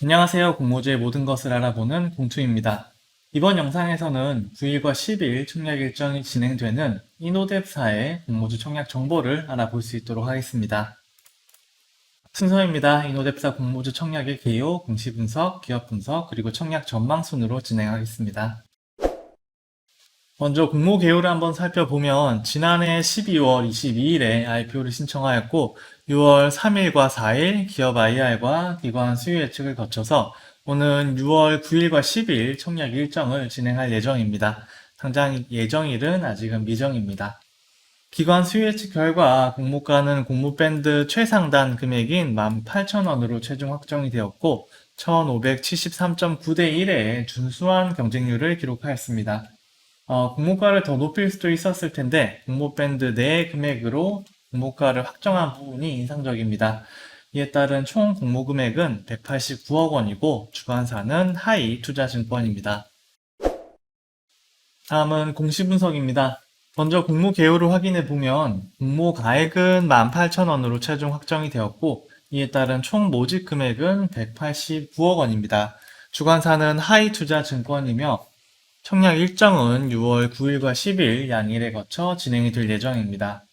안녕하세요. 공모주의 모든 것을 알아보는 공투입니다. 이번 영상에서는 9일과 10일 청약 일정이 진행되는 이노뎁사의 공모주 청약 정보를 알아볼 수 있도록 하겠습니다. 순서입니다. 이노뎁사 공모주 청약의 개요, 공시 분석, 기업 분석, 그리고 청약 전망 순으로 진행하겠습니다. 먼저 공모 개요를 한번 살펴보면 지난해 12월 22일에 IPO를 신청하였고 6월 3일과 4일 기업 IR과 기관 수요 예측을 거쳐서 오는 6월 9일과 10일 청약 일정을 진행할 예정입니다. 당장 예정일은 아직은 미정입니다. 기관 수요 예측 결과 공모가는 공모밴드 최상단 금액인 18,000원으로 최종 확정이 되었고 1573.9대 1의 준수한 경쟁률을 기록하였습니다. 공모가를 더 높일 수도 있었을 텐데 공모밴드 내 금액으로 공모가를 확정한 부분이 인상적입니다. 이에 따른 총 공모 금액은 189억 원이고 주관사는 하이 투자증권입니다. 다음은 공시 분석입니다. 먼저 공모 개요를 확인해 보면 공모 가액은 18,000원으로 최종 확정이 되었고 이에 따른 총 모집 금액은 189억 원입니다. 주관사는 하이 투자증권이며 청약 일정은 6월 9일과 10일 양일에 거쳐 진행이 될 예정입니다.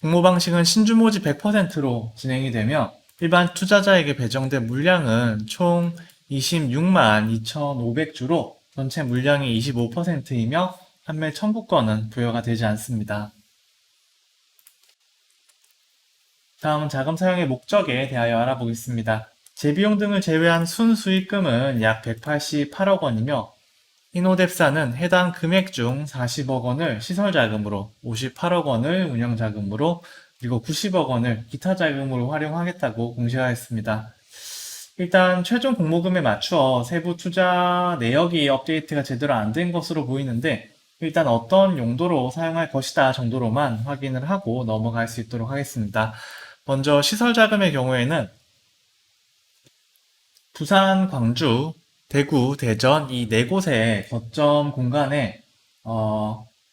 공모 방식은 신주 모집 100%로 진행이 되며 일반 투자자에게 배정된 물량은 총 26만 2,500주로 전체 물량의 25%이며 판매 청구권은 부여가 되지 않습니다. 다음은 자금 사용의 목적에 대하여 알아보겠습니다. 재비용 등을 제외한 순수익금은 약 188억 원이며 이노뎁사는 해당 금액 중 40억 원을 시설자금으로, 58억 원을 운영자금으로, 그리고 90억 원을 기타 자금으로 활용하겠다고 공시하였습니다. 일단 최종 공모금에 맞추어 세부 투자 내역이 업데이트가 제대로 안 된 것으로 보이는데 일단 어떤 용도로 사용할 것이다 정도로만 확인을 하고 넘어갈 수 있도록 하겠습니다. 먼저 시설자금의 경우에는 부산, 광주, 대구, 대전 이 네 곳의 거점 공간에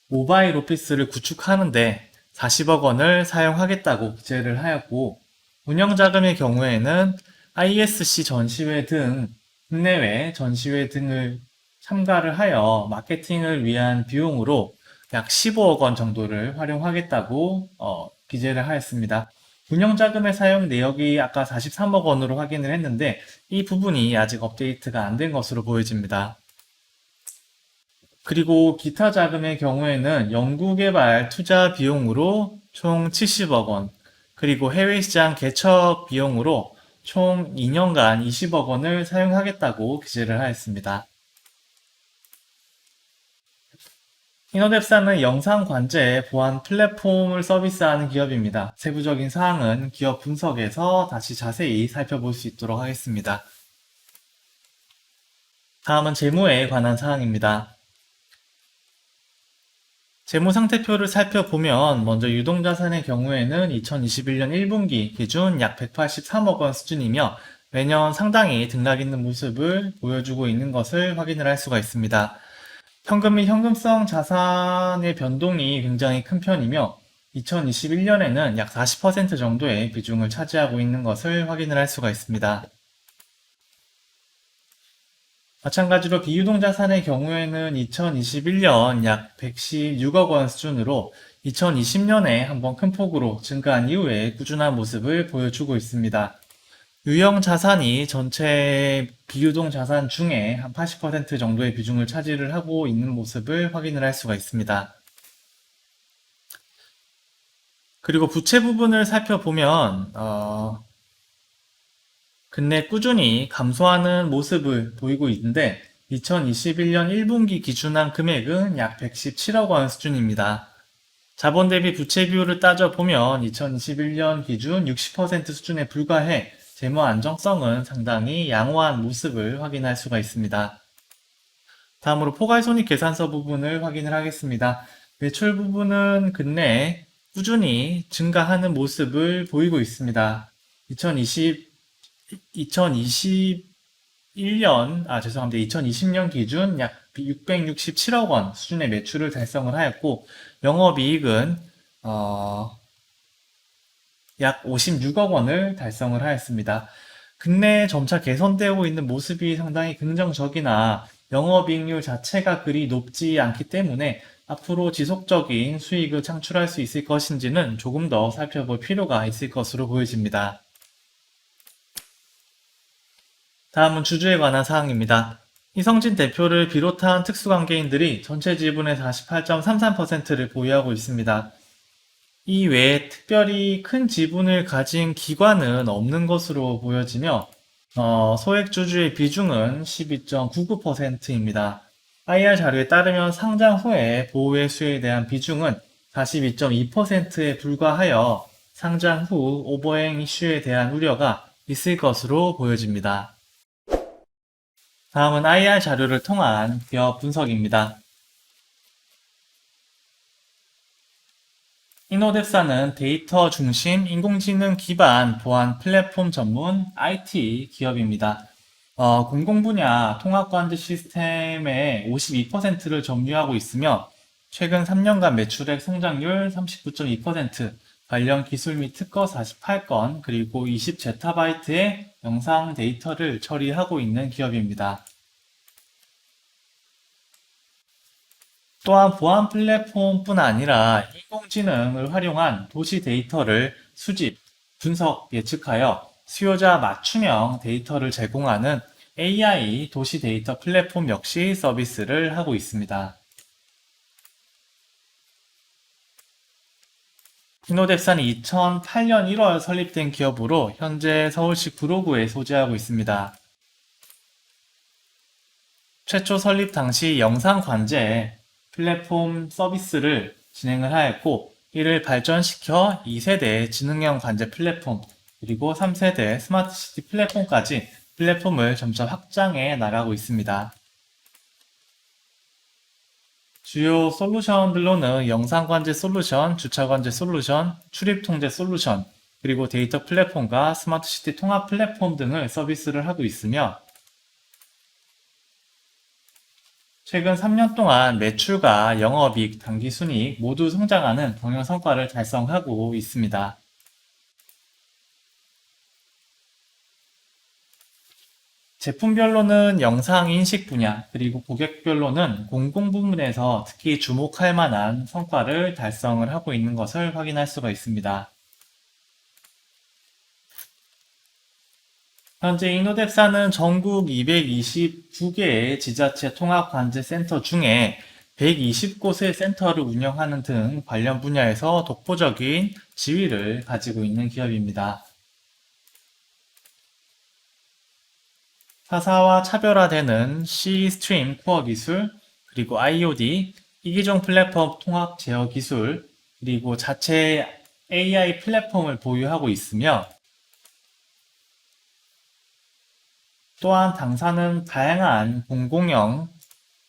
모바일 오피스를 구축하는데 40억 원을 사용하겠다고 기재를 하였고 운영자금의 경우에는 ISC 전시회 등 국내외 전시회 등을 참가를 하여 마케팅을 위한 비용으로 약 15억 원 정도를 활용하겠다고 기재를 하였습니다. 운영자금의 사용 내역이 아까 43억 원으로 확인을 했는데 이 부분이 아직 업데이트가 안 된 것으로 보여집니다. 그리고 기타 자금의 경우에는 연구개발 투자 비용으로 총 70억 원, 그리고 해외시장 개척 비용으로 총 2년간 20억 원을 사용하겠다고 기재를 하였습니다. 이노뎁사는 영상 관제 보안 플랫폼을 서비스하는 기업입니다. 세부적인 사항은 기업 분석에서 다시 자세히 살펴볼 수 있도록 하겠습니다. 다음은 재무에 관한 사항입니다. 재무상태표를 살펴보면 먼저 유동자산의 경우에는 2021년 1분기 기준 약 183억 원 수준이며 매년 상당히 등락 있는 모습을 보여주고 있는 것을 확인을 할 수가 있습니다. 현금 및 현금성 자산의 변동이 굉장히 큰 편이며 2021년에는 약 40% 정도의 비중을 차지하고 있는 것을 확인을 할 수가 있습니다. 마찬가지로 비유동 자산의 경우에는 2021년 약 116억 원 수준으로 2020년에 한번 큰 폭으로 증가한 이후에 꾸준한 모습을 보여주고 있습니다. 유형 자산이 전체 비유동 자산 중에 한 80% 정도의 비중을 차지를 하고 있는 모습을 확인을 할 수가 있습니다. 그리고 부채 부분을 살펴보면 근래 꾸준히 감소하는 모습을 보이고 있는데 2021년 1분기 기준한 금액은 약 117억 원 수준입니다. 자본 대비 부채 비율을 따져보면 2021년 기준 60% 수준에 불과해 재무 안정성은 상당히 양호한 모습을 확인할 수가 있습니다. 다음으로 포괄손익계산서 부분을 확인을 하겠습니다. 매출 부분은 근래 꾸준히 증가하는 모습을 보이고 있습니다. 2020년 기준 약 667억 원 수준의 매출을 달성을 하였고 영업이익은 약 56억 원을 달성을 하였습니다. 국내에 점차 개선되고 있는 모습이 상당히 긍정적이나 영업이익률 자체가 그리 높지 않기 때문에 앞으로 지속적인 수익을 창출할 수 있을 것인지는 조금 더 살펴볼 필요가 있을 것으로 보여집니다. 다음은 주주에 관한 사항입니다. 이성진 대표를 비롯한 특수관계인들이 전체 지분의 48.33%를 보유하고 있습니다. 이 외에 특별히 큰 지분을 가진 기관은 없는 것으로 보여지며 소액주주의 비중은 12.99%입니다. IR 자료에 따르면 상장 후에 보호회수에 대한 비중은 42.2%에 불과하여 상장 후 오버행 이슈에 대한 우려가 있을 것으로 보여집니다. 다음은 IR 자료를 통한 기업 분석입니다. 이노뎁사는 데이터 중심 인공지능 기반 보안 플랫폼 전문 IT 기업입니다. 공공 분야 통합관제 시스템의 52%를 점유하고 있으며 최근 3년간 매출액 성장률 39.2%, 관련 기술 및 특허 48건, 그리고 20제타바이트의 영상 데이터를 처리하고 있는 기업입니다. 또한 보안 플랫폼뿐 아니라 인공지능을 활용한 도시 데이터를 수집, 분석, 예측하여 수요자 맞춤형 데이터를 제공하는 AI 도시 데이터 플랫폼 역시 서비스를 하고 있습니다. 키노뎁사는 2008년 1월 설립된 기업으로 현재 서울시 구로구에 소재하고 있습니다. 최초 설립 당시 영상 관제 플랫폼 서비스를 진행을 하였고, 이를 발전시켜 2세대 지능형 관제 플랫폼, 그리고 3세대 스마트시티 플랫폼까지 플랫폼을 점차 확장해 나가고 있습니다. 주요 솔루션들로는 영상 관제 솔루션, 주차 관제 솔루션, 출입 통제 솔루션, 그리고 데이터 플랫폼과 스마트시티 통합 플랫폼 등을 서비스를 하고 있으며, 최근 3년 동안 매출과 영업이익, 당기순이익 모두 성장하는 경영 성과를 달성하고 있습니다. 제품별로는 영상 인식 분야, 그리고 고객별로는 공공 부문에서 특히 주목할 만한 성과를 달성을 하고 있는 것을 확인할 수가 있습니다. 현재 이노뎁사는 전국 229개의 지자체 통합관제센터 중에 120곳의 센터를 운영하는 등 관련 분야에서 독보적인 지위를 가지고 있는 기업입니다. 타사와 차별화되는 C-스트림 코어 기술, 그리고 IoD, 이기종 플랫폼 통합 제어 기술, 그리고 자체 AI 플랫폼을 보유하고 있으며, 또한 당사는 다양한 공공형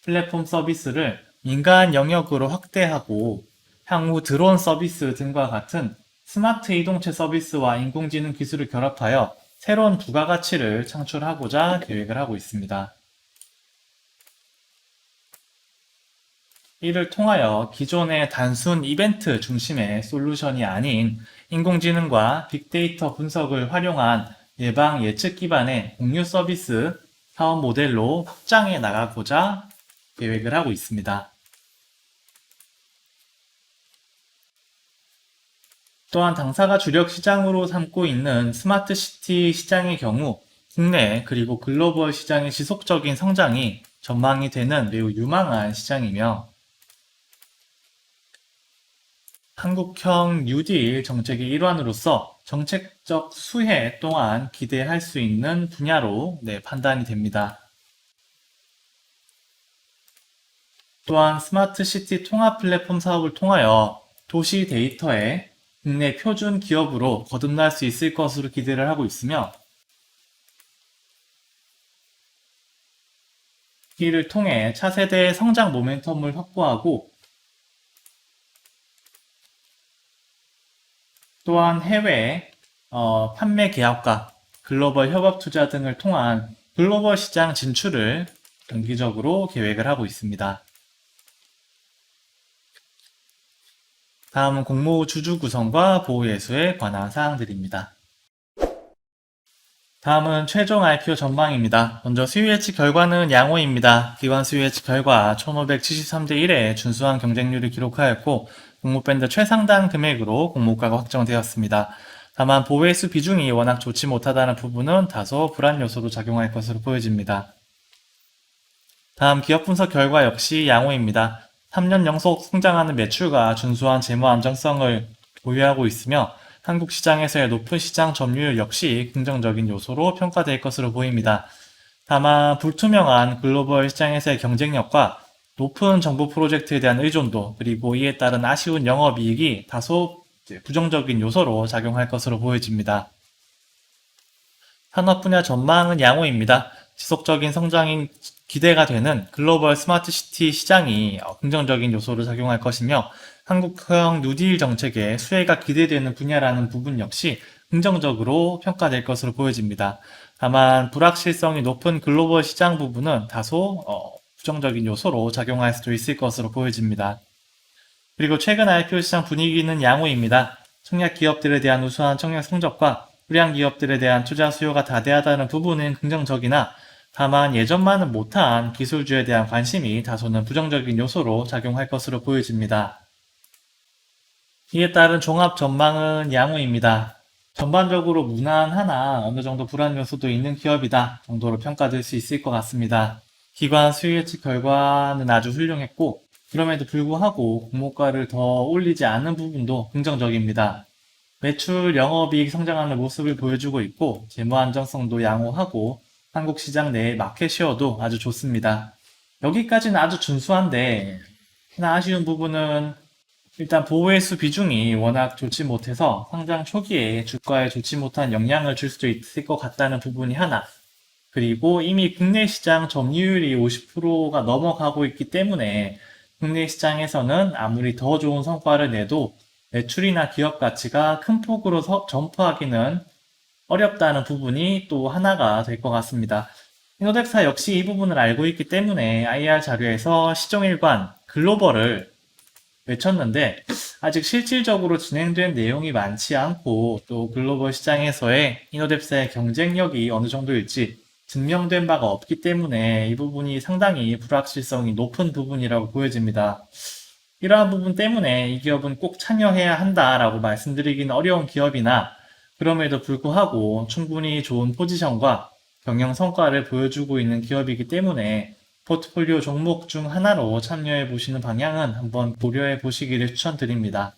플랫폼 서비스를 민간 영역으로 확대하고 향후 드론 서비스 등과 같은 스마트 이동체 서비스와 인공지능 기술을 결합하여 새로운 부가가치를 창출하고자 계획을 하고 있습니다. 이를 통하여 기존의 단순 이벤트 중심의 솔루션이 아닌 인공지능과 빅데이터 분석을 활용한 예방 예측 기반의 공유 서비스 사업 모델로 확장해 나가고자 계획을 하고 있습니다. 또한 당사가 주력 시장으로 삼고 있는 스마트 시티 시장의 경우 국내 그리고 글로벌 시장의 지속적인 성장이 전망이 되는 매우 유망한 시장이며, 한국형 뉴딜 정책의 일환으로서 정책적 수혜 또한 기대할 수 있는 분야로 판단이 됩니다. 또한 스마트 시티 통합 플랫폼 사업을 통하여 도시 데이터의 국내 표준 기업으로 거듭날 수 있을 것으로 기대를 하고 있으며, 이를 통해 차세대의 성장 모멘텀을 확보하고, 또한 해외 판매 계약과 글로벌 협업 투자 등을 통한 글로벌 시장 진출을 단기적으로 계획을 하고 있습니다. 다음은 공모 주주 구성과 보호 예수에 관한 사항들입니다. 다음은 최종 IPO 전망입니다. 먼저 수요 예측 결과는 양호입니다. 기관 수요 예측 결과 1573대 1에 준수한 경쟁률을 기록하였고 공모밴드 최상단 금액으로 공모가가 확정되었습니다. 다만 보배수 비중이 워낙 좋지 못하다는 부분은 다소 불안 요소도 작용할 것으로 보여집니다. 다음 기업 분석 결과 역시 양호입니다. 3년 연속 성장하는 매출과 준수한 재무 안정성을 보유하고 있으며 한국 시장에서의 높은 시장 점유율 역시 긍정적인 요소로 평가될 것으로 보입니다. 다만 불투명한 글로벌 시장에서의 경쟁력과 높은 정부 프로젝트에 대한 의존도 그리고 이에 따른 아쉬운 영업이익이 다소 부정적인 요소로 작용할 것으로 보여집니다. 산업 분야 전망은 양호입니다. 지속적인 성장이 기대가 되는 글로벌 스마트 시티 시장이 긍정적인 요소로 작용할 것이며 한국형 뉴딜 정책의 수혜가 기대되는 분야라는 부분 역시 긍정적으로 평가될 것으로 보여집니다. 다만 불확실성이 높은 글로벌 시장 부분은 다소 부정적인 요소로 작용할 수도 있을 것으로 보여집니다. 그리고 최근 IPO 시장 분위기는 양호입니다. 청약 기업들에 대한 우수한 청약 성적과 불량 기업들에 대한 투자 수요가 다대하다는 부분은 긍정적이나 다만 예전만은 못한 기술주에 대한 관심이 다소는 부정적인 요소로 작용할 것으로 보여집니다. 이에 따른 종합 전망은 양호입니다. 전반적으로 무난하나 어느 정도 불안 요소도 있는 기업이다 정도로 평가될 수 있을 것 같습니다. 기관 수요 예측 결과는 아주 훌륭했고 그럼에도 불구하고 공모가를 더 올리지 않는 부분도 긍정적입니다. 매출, 영업이익 성장하는 모습을 보여주고 있고 재무 안정성도 양호하고 한국 시장 내의 마켓 쉐어도 아주 좋습니다. 여기까지는 아주 준수한데 하나 아쉬운 부분은 일단 보호회수 비중이 워낙 좋지 못해서 상장 초기에 주가에 좋지 못한 영향을 줄 수도 있을 것 같다는 부분이 하나. 그리고 이미 국내 시장 점유율이 50%가 넘어가고 있기 때문에 국내 시장에서는 아무리 더 좋은 성과를 내도 매출이나 기업 가치가 큰 폭으로 점프하기는 어렵다는 부분이 또 하나가 될 것 같습니다. 이노덱사 역시 이 부분을 알고 있기 때문에 IR 자료에서 시종일관 글로벌을 외쳤는데 아직 실질적으로 진행된 내용이 많지 않고 또 글로벌 시장에서의 이노덱사의 경쟁력이 어느 정도일지 증명된 바가 없기 때문에 이 부분이 상당히 불확실성이 높은 부분이라고 보여집니다. 이러한 부분 때문에 이 기업은 꼭 참여해야 한다라고 말씀드리기는 어려운 기업이나 그럼에도 불구하고 충분히 좋은 포지션과 경영 성과를 보여주고 있는 기업이기 때문에 포트폴리오 종목 중 하나로 참여해 보시는 방향은 한번 고려해 보시기를 추천드립니다.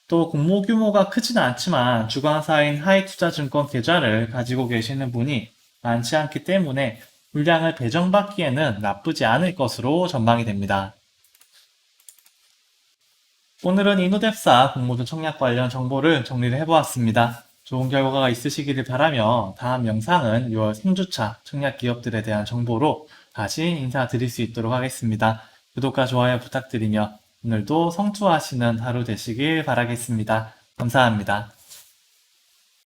또 공모 규모가 크지는 않지만 주관사인 하이투자증권 계좌를 가지고 계시는 분이 많지 않기 때문에 물량을 배정받기에는 나쁘지 않을 것으로 전망이 됩니다. 오늘은 이노뎁사 공모전 청약 관련 정보를 정리를 해보았습니다. 좋은 결과가 있으시기를 바라며 다음 영상은 6월 3주차 청약 기업들에 대한 정보로 다시 인사드릴 수 있도록 하겠습니다. 구독과 좋아요 부탁드리며 오늘도 성투하시는 하루 되시길 바라겠습니다. 감사합니다.